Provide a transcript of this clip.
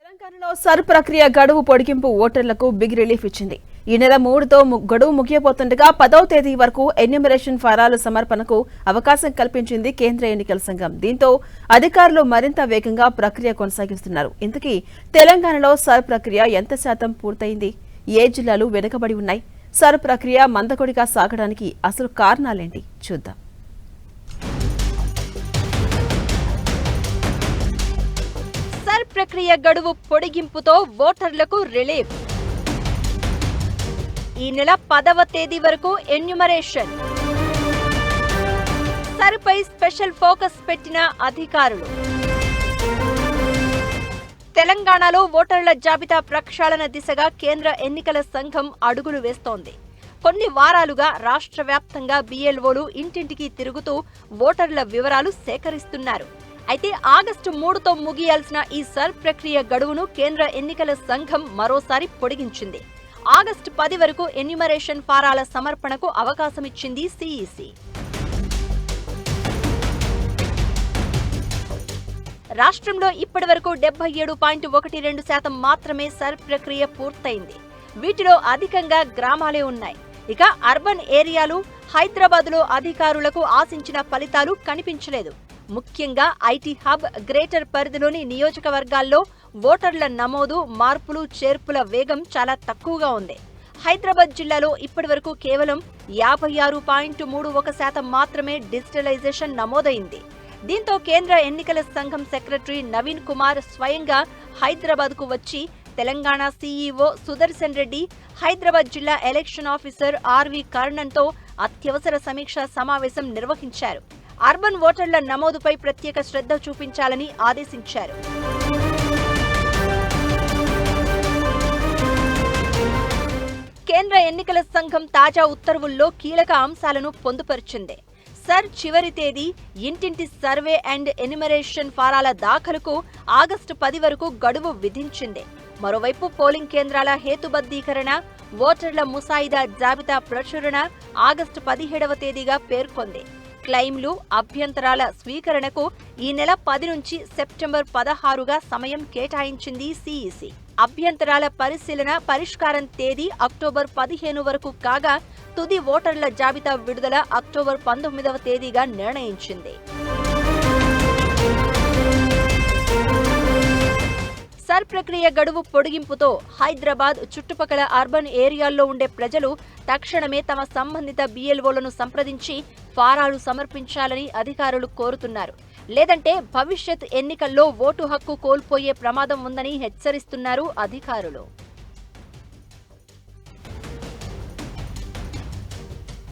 తెలంగాణలో సర్ ప్రక్రియ గడువు పొడిగింపు ఓటర్లకు బిగ్ రిలీఫ్ ఇచ్చింది. ఈ నెల 3తో గడువు ముగియబోతుండగా 10వ తేదీ వరకు ఎన్యూమరేషన్ ఫారాల సమర్పణకు అవకాశం కల్పించింది కేంద్ర ఎన్నికల సంఘం. దీంతో అధికారులు మరింత వేగంగా ప్రక్రియ కొనసాగిస్తున్నారు. ఇంతకీ తెలంగాణలో సర్ ప్రక్రియ ఎంత శాతం పూర్తయింది? ఏ జిల్లాలు వెనుకబడి ఉన్నాయి? సర్ ప్రక్రియ మందకొడిగా సాగడానికి అసలు కారణాలేంటి చూద్దాం. సర్ ప్రక్రియ గడువు పొడిగింపుతో ఓటర్లకు రిలీఫ్. ఈ నెల 10వ తేదీ వరకు ఎన్యూమరేషన్. సర్పై స్పెషల్ ఫోకస్ పెట్టిన అధికారులు. తెలంగాణలో ఓటర్ల జాబితా ప్రక్షాళన దిశగా కేంద్ర ఎన్నికల సంఘం అడుగులు వేస్తోంది. కొన్ని వారాలుగా రాష్ట్ర వ్యాప్తంగా BLOలు ఇంటింటికి తిరుగుతూ ఓటర్ల వివరాలు సేకరిస్తున్నారు. అయితే ఆగస్టు 3తో ముగియాల్సిన ఈ సర్ ప్రక్రియ గడువును కేంద్ర ఎన్నికల సంఘం మరోసారి పొడిగించింది. ఆగస్టు 10 వరకు ఎన్యూమరేషన్ ఫారాల సమర్పణకు అవకాశమిచ్చింది CEC. రాష్ట్రంలో ఇప్పటివరకు 77.12% మాత్రమే సర్ ప్రక్రియ పూర్తయింది. వీటిలో అధికంగా గ్రామాలే ఉన్నాయి. ఇక అర్బన్ ఏరియాలు, హైదరాబాద్లో అధికారులకు ఆశించిన ఫలితాలు కనిపించలేదు. ముఖ్యంగా ఐటీ హబ్, గ్రేటర్ పరిధిలోని నియోజకవర్గాల్లో ఓటర్ల నమోదు, మార్పులు, చేర్పుల వేగం చాలా తక్కువగా ఉంది. హైదరాబాద్ జిల్లాలో ఇప్పటివరకు కేవలం 56.31% మాత్రమే డిజిటలైజేషన్ నమోదైంది. దీంతో కేంద్ర ఎన్నికల సంఘం సెక్రటరీ నవీన్ కుమార్ స్వయంగా హైదరాబాద్కు వచ్చి తెలంగాణ CEO సుదర్శన్ రెడ్డి, హైదరాబాద్ జిల్లా ఎలక్షన్ ఆఫీసర్ RV కర్ణన్తో అత్యవసర సమీక్షా సమావేశం నిర్వహించారు. అర్బన్ ఓటర్ల నమోదుపై ప్రత్యేక శ్రద్ధ చూపించాలని ఆదేశించారు. కేంద్ర ఎన్నికల సంఘం తాజా ఉత్తర్వుల్లో కీలక అంశాలను పొందుపరిచింది. సర్ చివరి తేదీ, ఇంటింటి సర్వే అండ్ ఎన్యూమరేషన్ ఫారాల దాఖలుకు ఆగస్టు 10 వరకు గడువు విధించింది. మరోవైపు పోలింగ్ కేంద్రాల హేతుబద్ధీకరణ, ఓటర్ల ముసాయిదా జాబితా ప్రచురణ ఆగస్టు 17వ తేదీగా పేర్కొంది. క్లెయిమ్లు, అభ్యంతరాల స్వీకరణకు ఈ నెల 10 నుంచి సెప్టెంబర్ 16గా సమయం కేటాయించింది CEC. అభ్యంతరాల పరిశీలన, పరిష్కారం తేదీ అక్టోబర్ 15 వరకు కాగా తుది ఓటర్ల జాబితా విడుదల అక్టోబర్ 19వ తేదీగా నిర్ణయించింది. సర్ ప్రక్రియ గడువు పొడిగింపుతో హైదరాబాద్ చుట్టుపక్కల అర్బన్ ఏరియాల్లో ఉండే ప్రజలు తక్షణమే తమ సంబంధిత BLOలను సంప్రదించి ఫారాలు సమర్పించాలని అధికారులు కోరుతున్నారు. లేదంటే భవిష్యత్ ఎన్నికల్లో ఓటు హక్కు కోల్పోయే ప్రమాదం ఉందని హెచ్చరిస్తున్నారు అధికారులు.